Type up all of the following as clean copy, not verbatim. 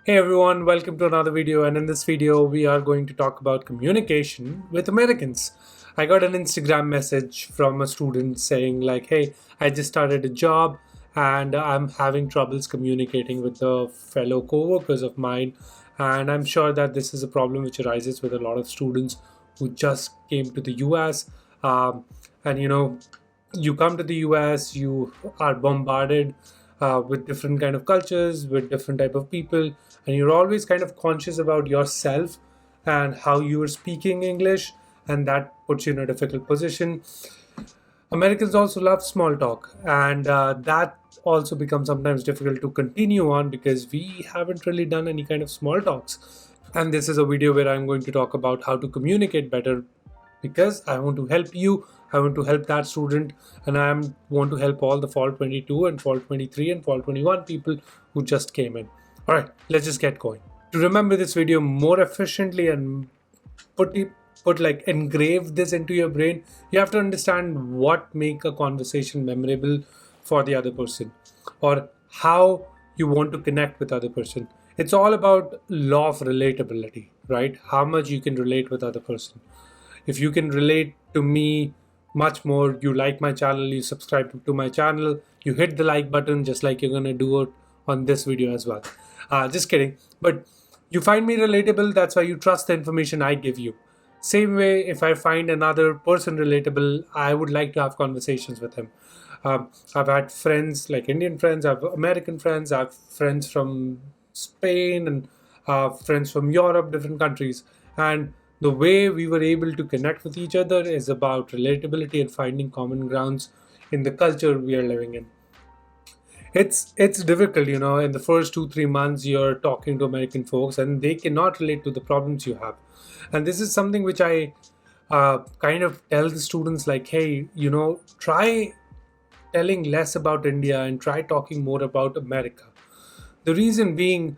Hey everyone, welcome to another video, and in this video we are going to talk about communication with Americans. I got an Instagram message from a student saying like, hey, I just started a job and I'm having troubles communicating with the fellow co-workers of mine, and I'm sure that this is a problem which arises with a lot of students who just came to the US. And you come to the US, you are bombarded with different kind of cultures, with different type of people, and you're always kind of conscious about yourself and how you are speaking English, and that puts you in a difficult position. Americans also love small talk, and that also becomes sometimes difficult to continue on because we haven't really done any kind of small talks. And this is a video where I'm going to talk about how to communicate better because I want to help you. I want to help that student, and want to help all the Fall 22 and Fall 23 and Fall 21 people who just came in. All right, let's just get going. To remember this video more efficiently and put it, put like engrave this into your brain, you have to understand what make a conversation memorable for the other person, or how you want to connect with other person. It's all about law of relatability, right? How much you can relate with other person. If you can relate to me much more, you like my channel, you subscribe to my channel, you hit the like button just like you're gonna do it on this video as well. Just kidding. But you find me relatable, that's why you trust the information I give you. Same way, if I find another person relatable, I would like to have conversations with him. I've had friends like Indian friends, I have American friends, I have friends from Spain, and friends from Europe, different countries. And the way we were able to connect with each other is about relatability and finding common grounds in the culture we are living in. It's difficult, in the first 2-3 months you're talking to American folks and they cannot relate to the problems you have. And this is something which I kind of tell the students like, hey, try telling less about India and try talking more about America. The reason being,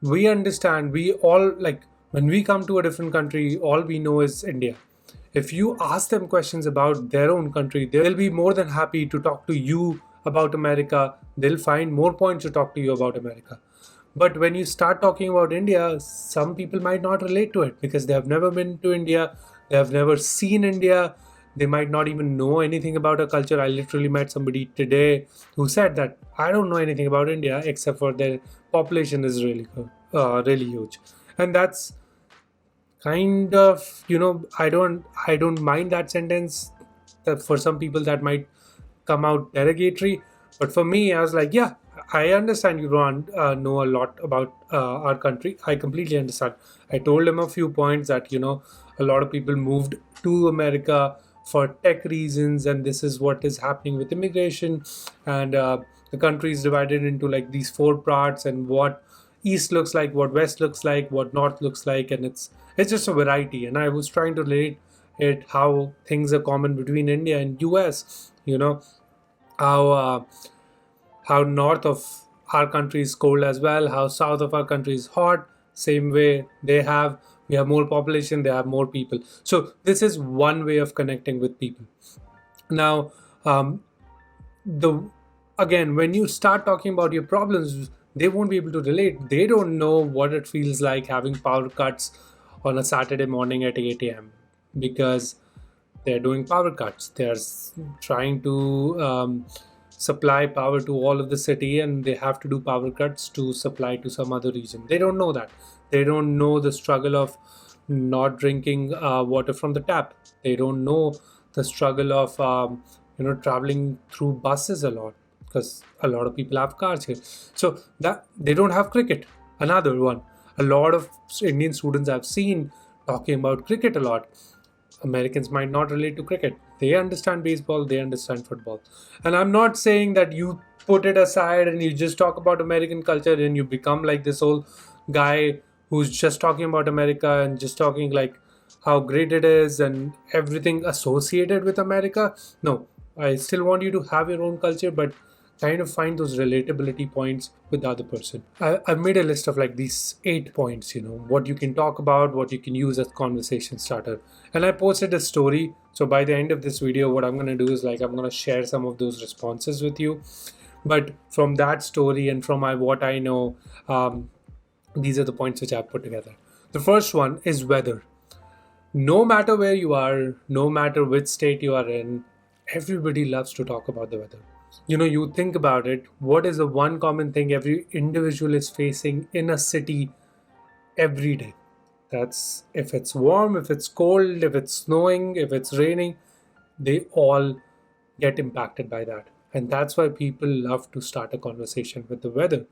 we understand, we all like, when we come to a different country, all we know is India. If you ask them questions about their own country, they'll be more than happy to talk to you about America. They'll find more points to talk to you about America. But when you start talking about India, some people might not relate to it because they have never been to India, they have never seen India, they might not even know anything about our culture. I literally met somebody today who said that I don't know anything about India except for their population is really huge, and that's kind of, I don't mind that sentence. That for some people that might come out derogatory, but for me I was like, yeah, I understand you don't know a lot about our country. I completely understand. I told him a few points that a lot of people moved to America for tech reasons, and this is what is happening with immigration, and the country is divided into like these four parts, and what east looks like, what west looks like, what north looks like, and it's just a variety. And I was trying to relate it how things are common between India and US. How how north of our country is cold as well, how south of our country is hot. Same way, we have more population, they have more people. So this is one way of connecting with people. Now, the again, when you start talking about your problems, they won't be able to relate. They don't know what it feels like having power cuts on a Saturday morning at 8 a.m. because they're doing power cuts. They're trying to supply power to all of the city, and they have to do power cuts to supply to some other region. They don't know that. They don't know the struggle of not drinking water from the tap. They don't know the struggle of traveling through buses a lot, because a lot of people have cars here. So that they don't have cricket. Another one. A lot of Indian students I've seen talking about cricket a lot. Americans might not relate to cricket. They understand baseball, they understand football. And I'm not saying that you put it aside and you just talk about American culture and you become like this old guy who's just talking about America and just talking like how great it is and everything associated with America. No, I still want you to have your own culture, but kind of find those relatability points with the other person. I've made a list of like these 8 points, what you can talk about, what you can use as conversation starter. And I posted a story. So by the end of this video, what I'm going to do is like, I'm going to share some of those responses with you. But from that story and from what I know, These are the points which I've put together. The first one is weather. No matter where you are, no matter which state you are in, everybody loves to talk about the weather. You think about it, what is the one common thing every individual is facing in a city every day? That's if it's warm, if it's cold, if it's snowing, if it's raining, they all get impacted by that. And that's why people love to start a conversation with the weather.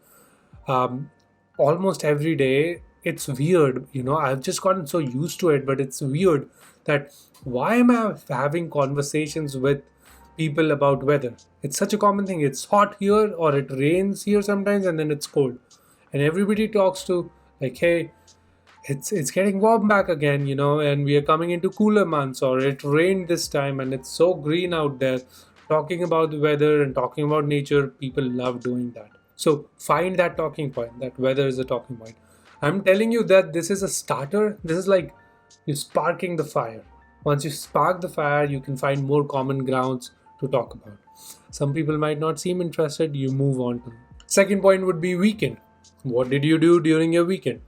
um, Almost every day. It's weird, I've just gotten so used to it, but it's weird that why am I having conversations with people about weather? It's such a common thing. It's hot here or it rains here sometimes and then it's cold. And everybody talks to like, hey, it's getting warm back again, and we are coming into cooler months, or it rained this time and it's so green out there. Talking about the weather and talking about nature, people love doing that. So find that talking point. That weather is a talking point. I'm telling you that this is a starter. This is like you're sparking the fire. Once you spark the fire, you can find more common grounds to talk about. Some people might not seem interested, you move on to. Second point would be weekend. What did you do during your weekend?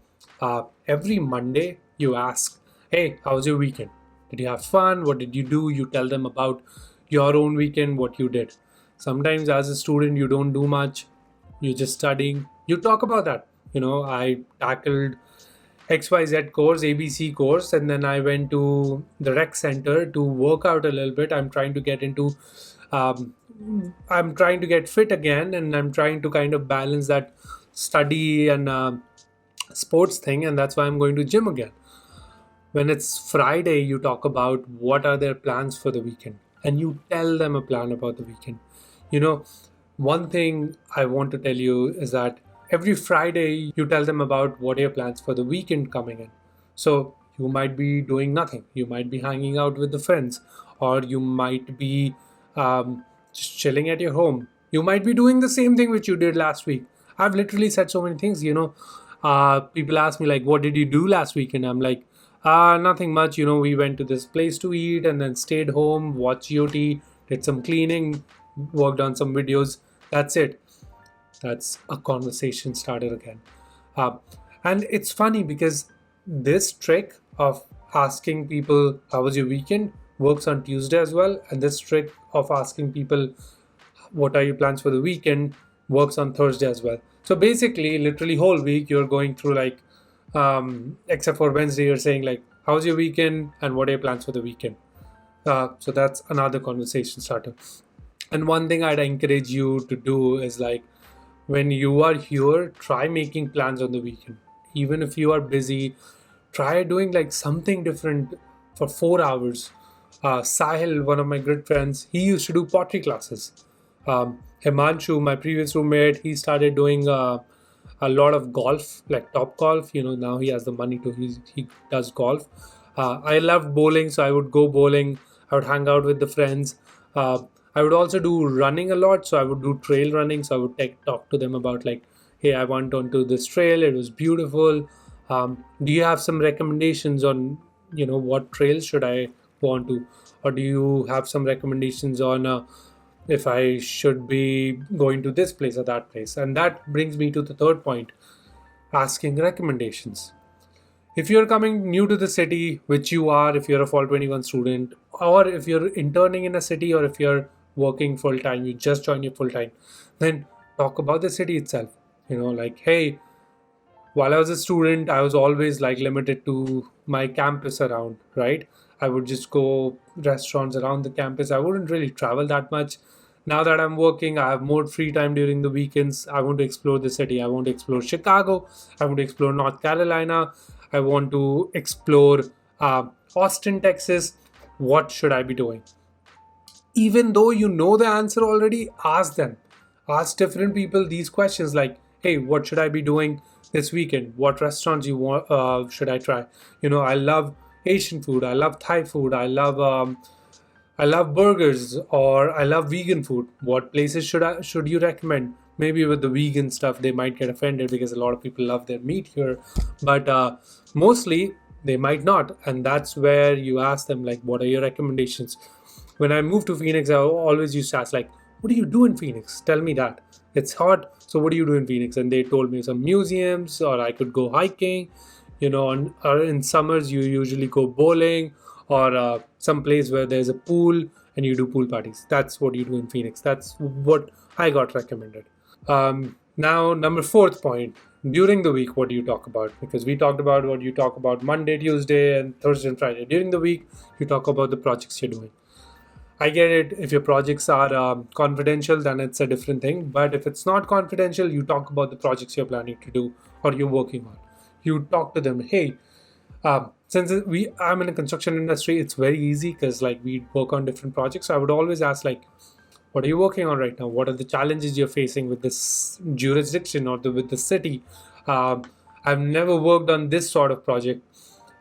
Every Monday, you ask, hey, how was your weekend? Did you have fun? What did you do? You tell them about your own weekend, what you did. Sometimes, as a student, you don't do much, you're just studying. You talk about that. I tackled XYZ course, ABC course, and then I went to the rec center to work out a little bit. Um, I'm trying to get fit again, and I'm trying to kind of balance that study and sports thing, and that's why I'm going to gym again. When it's Friday, you talk about what are their plans for the weekend, and you tell them a plan about the weekend. You know, One thing I want to tell you is that every Friday you tell them about what are your plans for the weekend coming in. So you might be doing nothing. You might be hanging out with the friends, or you might be just chilling at your home. You might be doing the same thing which you did last week. I've literally said so many things. People ask me like, "What did you do last weekend?" I'm like, nothing much. We went to this place to eat and then stayed home, watched GOT, did some cleaning, worked on some videos. That's it. That's a conversation starter again. Uh, and it's funny because this trick of asking people, how was your weekend, works on Tuesday as well. And this trick of asking people, what are your plans for the weekend, works on Thursday as well. So basically, literally whole week, you're going through like, except for Wednesday, you're saying like, how was your weekend and what are your plans for the weekend? So that's another conversation starter. And one thing I'd encourage you to do is like, when you are here, try making plans on the weekend. Even if you are busy, try doing like something different for 4 hours. Sahil, one of my good friends, he used to do pottery classes. Himanshu, my previous roommate, he started doing a lot of golf, like top golf. Now he has the money to, he does golf. I loved bowling, so I would go bowling. I would hang out with the friends. I would also do running a lot, so I would do trail running. So I would talk to them about like, hey, I went onto this trail. It was beautiful. Do you have some recommendations on, what trails should I go on to, or do you have some recommendations on if I should be going to this place or that place? And that brings me to the third point: asking recommendations. If you're coming new to the city, which you are, if you're a Fall 21 student, or if you're interning in a city, or if you're working full time, you just joined your full time, then talk about the city itself. Like, hey, while I was a student, I was always like limited to my campus around, right? I would just go restaurants around the campus. I wouldn't really travel that much. Now that I'm working, I have more free time during the weekends. I want to explore the city. I want to explore Chicago. I want to explore North Carolina. I want to explore Austin, Texas. What should I be doing? Even though you know the answer already, ask them. Ask different people these questions like, hey, what should I be doing this weekend? What restaurants you want should I try? I love Asian food. I love Thai food. I love burgers, or I love vegan food. What places should you recommend? Maybe with the vegan stuff, they might get offended because a lot of people love their meat here, but mostly they might not. And that's where you ask them like, what are your recommendations? When I moved to Phoenix, I always used to ask like, what do you do in Phoenix? Tell me that. It's hot. So what do you do in Phoenix? And they told me some museums, or I could go hiking. Or in summers you usually go bowling, or some place where there's a pool and you do pool parties. That's what you do in Phoenix. That's what I got recommended. Now, number fourth point, during the week, what do you talk about? Because we talked about what you talk about Monday, Tuesday, and Thursday and Friday. During the week, you talk about the projects you're doing. I get it. If your projects are confidential, then it's a different thing. But if it's not confidential, you talk about the projects you're planning to do or you're working on. You talk to them. Hey, since I'm in a construction industry, it's very easy because like we work on different projects. So I would always ask like, what are you working on right now? What are the challenges you're facing with this jurisdiction or with the city? I've never worked on this sort of project.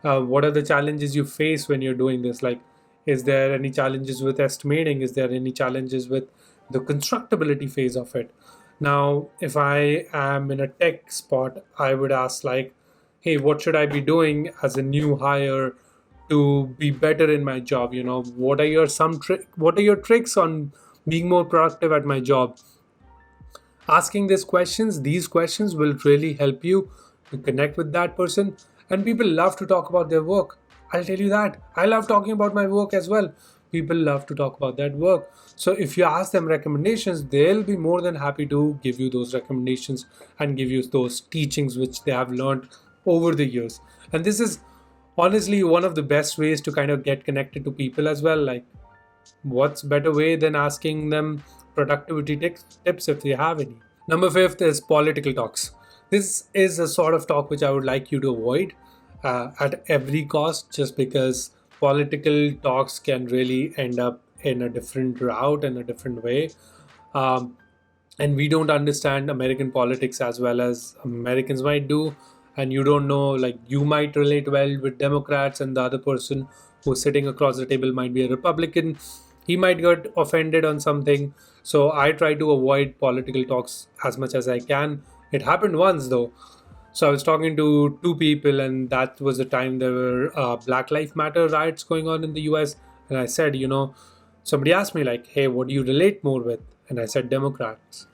What are the challenges you face when you're doing this? Like, is there any challenges with estimating? Is there any challenges with the constructability phase of it? Now, if I am in a tech spot, I would ask like, hey, what should I be doing as a new hire to be better in my job? What are your tricks on being more productive at my job? Asking these questions will really help you to connect with that person. And people love to talk about their work. I'll tell you that. I love talking about my work as well. People love to talk about that work. So if you ask them recommendations, they'll be more than happy to give you those recommendations and give you those teachings which they have learned over the years. And this is honestly one of the best ways to kind of get connected to people as well. Like, what's better way than asking them productivity tips if they have any? Number fifth is political talks. This is a sort of talk which I would like you to avoid at every cost, just because political talks can really end up in a different route and a different way. Um, and we don't understand American politics as well as Americans might do. And you don't know, like, you might relate well with Democrats, and the other person who's sitting across the table might be a Republican. He might get offended on something. So I try to avoid political talks as much as I can. It happened once though. So I was talking to two people, and that was the time there were Black Lives Matter riots going on in the US. And I said, somebody asked me like, hey, what do you relate more with? And I said Democrats.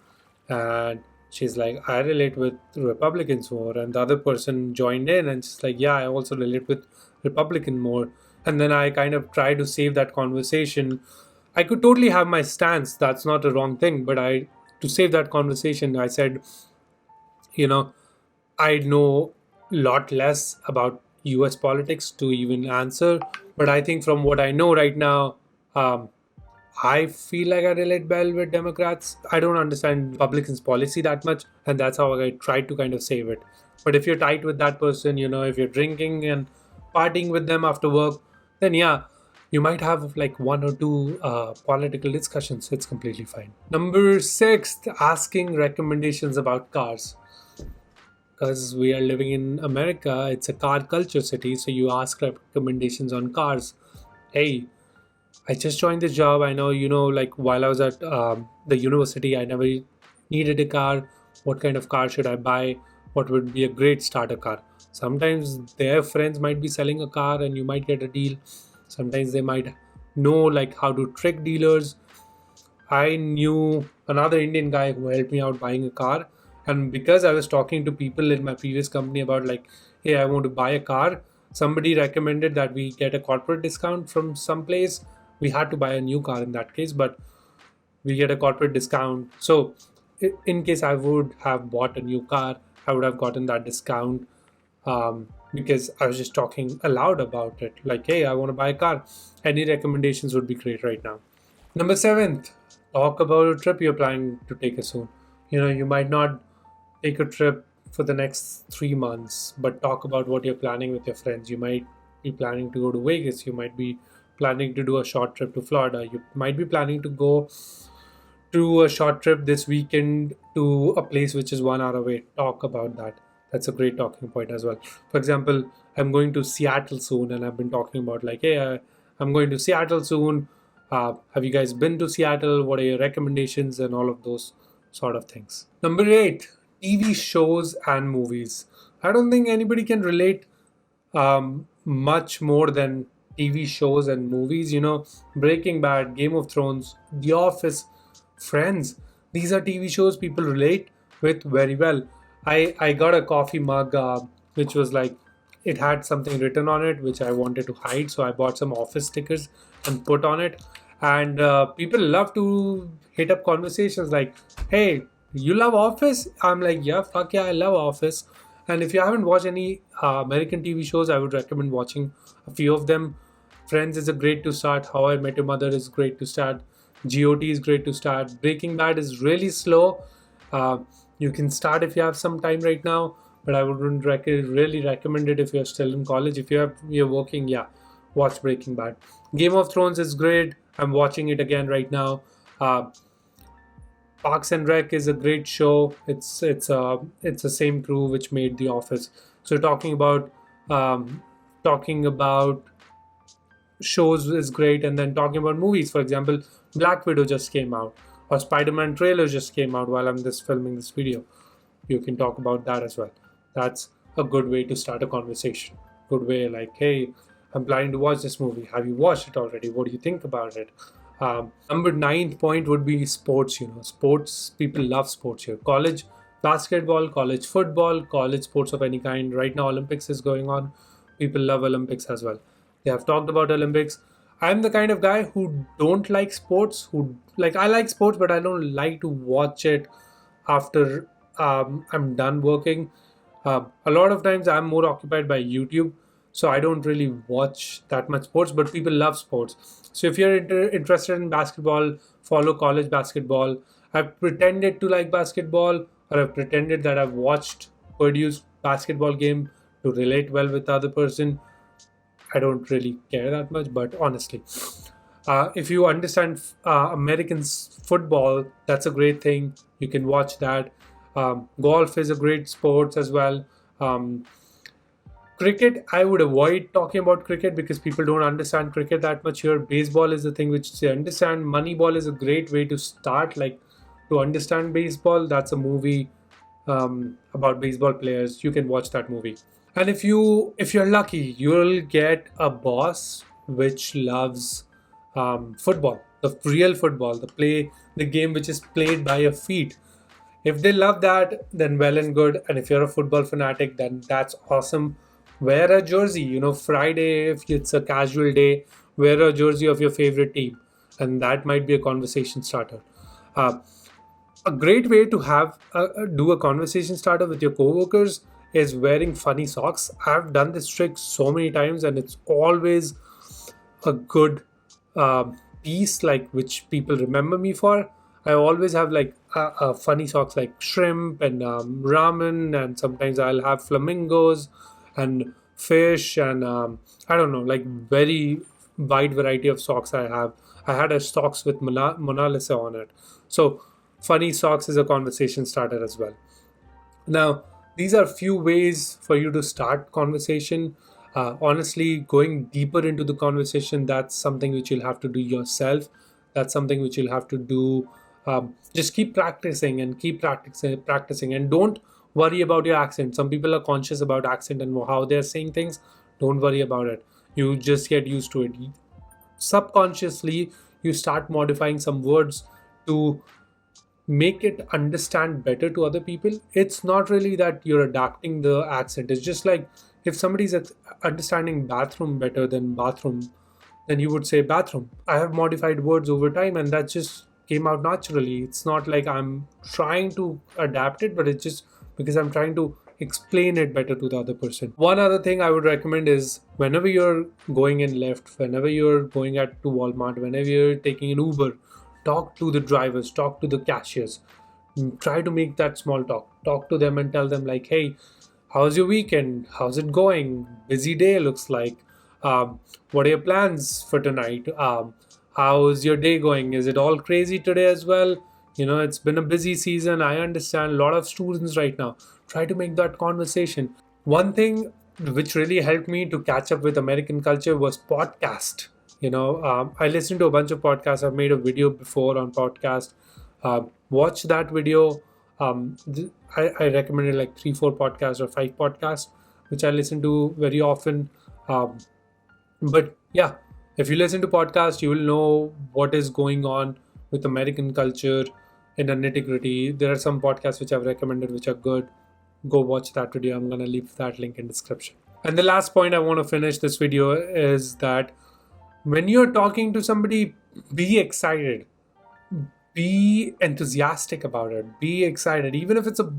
And she's like, I relate with Republicans more. And the other person joined in, and she's like, yeah, I also relate with Republican more. And then I kind of tried to save that conversation. I could totally have my stance. That's not a wrong thing. But to save that conversation, I said, you know, I know a lot less about US politics to even answer. But I think from what I know right now, I feel like I relate well with Democrats. I don't understand Republicans' policy that much, and that's how I tried to kind of save it. But if you're tight with that person, if you're drinking and partying with them after work, then yeah, you might have like one or two political discussions. It's completely fine. Number six, asking recommendations about cars. Because we are living in America, it's a car culture city, so you ask recommendations on cars. Hey, I just joined this job. I know, like while I was at the university, I never needed a car. What kind of car should I buy? What would be a great starter car? Sometimes their friends might be selling a car and you might get a deal. Sometimes they might know like how to trick dealers. I knew another Indian guy who helped me out buying a car. And because I was talking to people in my previous company about like, hey, I want to buy a car, somebody recommended that we get a corporate discount from some place. We had to buy a new car in that case, but we get a corporate discount. So in case I would have bought a new car, I would have gotten that discount because I was just talking aloud about it. Like, hey, I want to buy a car. Any recommendations would be great right now. Number seventh, talk about a trip you're planning to take soon. You might not take a trip for the next 3 months, but talk about what you're planning with your friends. You might be planning to go to Vegas. You might be planning to do a short trip to Florida. You might be planning to go to a short trip this weekend to a place which is 1 hour away. Talk about that. That's a great talking point as well. For example, I'm going to Seattle soon, and I've been talking about like, hey, I'm going to Seattle soon. Have you guys been to Seattle? What are your recommendations and all of those sort of things? Number 8, TV shows and movies. I don't think anybody can relate much more than TV shows and movies. Breaking Bad, Game of Thrones, The Office, Friends. These are TV shows people relate with very well. I got a coffee mug which was like, it had something written on it which I wanted to hide, so I bought some office stickers and put on it. And people love to hit up conversations like, "Hey, you love Office?" I'm like, "Yeah, fuck yeah, I love Office." And if you haven't watched any American TV shows, I would recommend watching a few of them. Friends is a great to start. How I Met Your Mother is great to start. GOT is great to start. Breaking Bad is really slow. Uh, you can start if you have some time right now, but I wouldn't really recommend it if you're still in college. If you're working, yeah, watch Breaking Bad. Game of Thrones is great. I'm watching it again right now. Uh, Parks and Rec is a great show. It's the same crew which made The Office. So um, talking about shows is great, and then talking about movies, for example, Black Widow just came out, or Spider-Man trailer just came out while I'm just filming this video. You can talk about that as well. That's a good way to start a conversation. Good way, like, "Hey, I'm planning to watch this movie. Have you watched it already? What do you think about it?" Number ninth point would be sports. Sports, people love sports here. College basketball, college football, college sports of any kind. Right now, Olympics is going on. People love Olympics as well. They have talked about Olympics. I'm the kind of guy who don't like sports. Who like I like sports, but I don't like to watch it after I'm done working. A lot of times I'm more occupied by YouTube, so I don't really watch that much sports. But people love sports. So if you're interested in basketball, follow college basketball. I've pretended to like basketball, or I've pretended that I've watched Purdue's basketball game to relate well with the other person. I don't really care that much, but honestly, if you understand Americans football, that's a great thing. You can watch that. Golf is a great sport as well. Um, Cricket, I would avoid talking about cricket because people don't understand cricket that much here. Baseball is the thing which they understand. Moneyball is a great way to start, like, to understand baseball. That's a movie about baseball players. You can watch that movie. And if you're lucky, you'll get a boss which loves football, the real football, the game which is played by your feet. If they love that, then well and good. And if you're a football fanatic, then that's awesome. Wear a jersey. Friday, if it's a casual day, wear a jersey of your favorite team, and that might be a conversation starter. Uh, a great way to have do a conversation starter with your coworkers is wearing funny socks. I've done this trick so many times, and it's always a good uh, piece, like, which people remember me for. I always have like funny socks like shrimp and ramen, and sometimes I'll have flamingos and fish, and I don't know, like, very wide variety of socks I have. I had a socks with Mona Lisa on it. So funny socks is a conversation starter as well. Now, these are few ways for you to start conversation. Honestly, going deeper into the conversation, that's something which you'll have to do yourself. That's something which you'll have to do. Just keep practicing and keep practicing, and don't worry about your accent. Some people are conscious about accent and how they're saying things. Don't worry about it. You just get used to it. Subconsciously, you start modifying some words to make it understand better to other people. It's not really that you're adapting the accent. It's just like, if somebody's understanding bathroom better than bathroom, then you would say bathroom. I have modified words over time, and that just came out naturally. It's not like I'm trying to adapt it, but it's just because I'm trying to explain it better to the other person. One other thing I would recommend is, whenever you're going in Lyft, whenever you're going to Walmart, whenever you're taking an Uber, talk to the drivers, talk to the cashiers. Try to make that small talk. Talk to them and tell them, like, "Hey, how's your weekend? How's it going? Busy day looks like. What are your plans for tonight? How's your day going? Is it all crazy today as well? It's been a busy season. I understand a lot of students right now." Try to make that conversation. One thing which really helped me to catch up with American culture was podcast. I listened to a bunch of podcasts. I've made a video before on podcast. Watch that video. I recommended like 3 4 podcasts or 5 podcasts which I listen to very often. But yeah, if you listen to podcasts, you will know what is going on with American culture in a nitty-gritty. There are some podcasts which I've recommended which are good. Go watch that video. I'm gonna leave that link in description. And the last point I want to finish this video is that when you're talking to somebody, be excited, be enthusiastic about it, be excited, even if it's a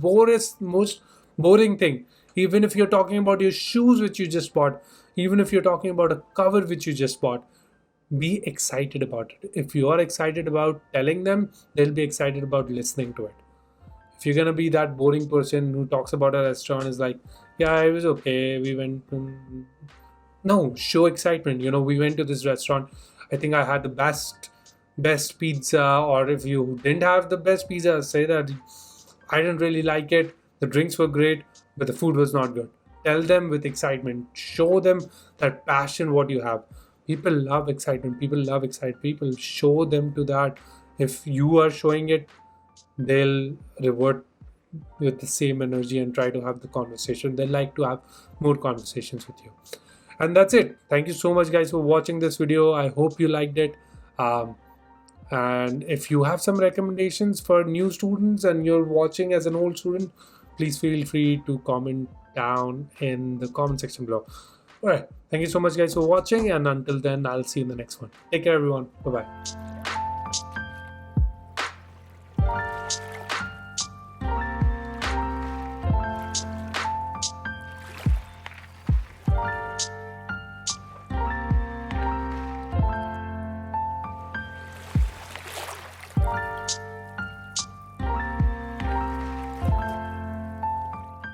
most boring thing. Even if you're talking about your shoes which you just bought, even if you're talking about a cover which you just bought, be excited about it. If you are excited about telling them, they'll be excited about listening to it. If you're gonna be that boring person who talks about a restaurant, is like, yeah, it was okay, we went no, show excitement. We went to this restaurant. I think I had the best pizza. Or if you didn't have the best pizza, say that I didn't really like it. The drinks were great, but the food was not good. Tell them with excitement. Show them that passion what you have. People love excitement. People love excitement. People show them to that. If you are showing it, they'll revert with the same energy and try to have the conversation. They like to have more conversations with you. And that's it. Thank you so much, guys, for watching this video. I hope you liked it. And if you have some recommendations for new students and you're watching as an old student, please feel free to comment down in the comment section below. All right. Thank you so much, guys, for watching. And until then, I'll see you in the next one. Take care, everyone. Bye-bye.